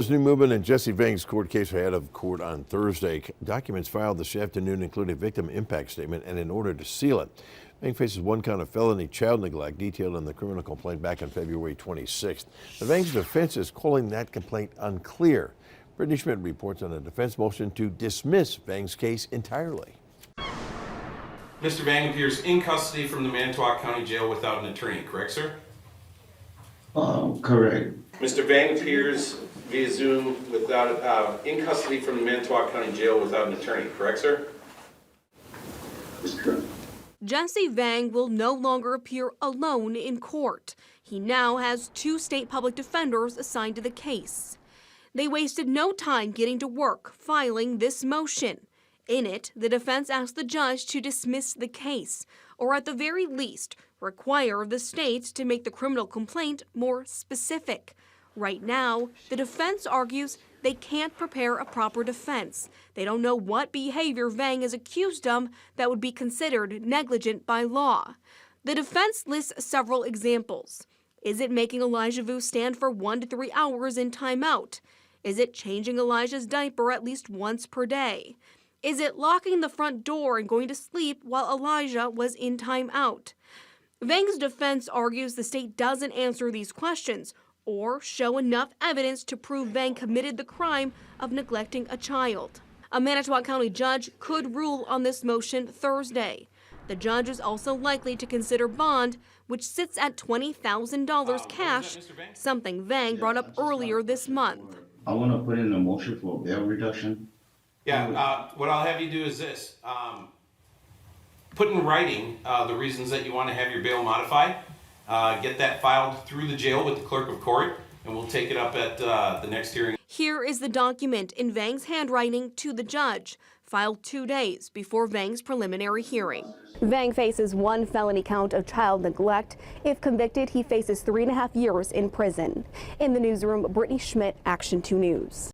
There's new movement in Jesse Vang's court case ahead of court on Thursday. Documents filed this afternoon include a victim impact statement and an order to seal it. Vang faces one count of felony child neglect detailed in the criminal complaint back on February 26th. The Vang's defense is calling that complaint unclear. Brittany Schmidt reports on a defense motion to dismiss Vang's case entirely. Mr. Vang appears in custody from the Manitowoc County Jail without an attorney, correct, sir? Correct. Mr. Vang appears via Zoom without in custody from the Manitowoc County Jail without an attorney, correct, sir? That's correct. Jesse Vang will no longer appear alone in court. He now has 2 state public defenders assigned to the case. They wasted no time getting to work filing this motion. In it, the defense asked the judge to dismiss the case, or at the very least, require the state to make the criminal complaint more specific. Right now, the defense argues they can't prepare a proper defense. They don't know what behavior Vang is accused of that would be considered negligent by law. The defense lists several examples. Is it making Elijah Vu stand for 1 to 3 hours in timeout? Is it changing Elijah's diaper at least once per day? Is it locking the front door and going to sleep while Elijah was in timeout? Vang's defense argues the state doesn't answer these questions or show enough evidence to prove Vang committed the crime of neglecting a child. A Manitowoc County judge could rule on this motion Thursday. The judge is also likely to consider bond, which sits at $20,000 cash, something Vang brought up earlier this month. I want to put in a motion for bail reduction. Yeah, what I'll have you do is this. Put in writing the reasons that you want to have your bail modified. Get that filed through the jail with the clerk of court, and we'll take it up at the next hearing. Here is the document in Vang's handwriting to the judge, filed 2 days before Vang's preliminary hearing. Vang faces 1 felony count of child neglect. If convicted, he faces 3.5 years in prison. In the newsroom, Brittany Schmidt, Action 2 News.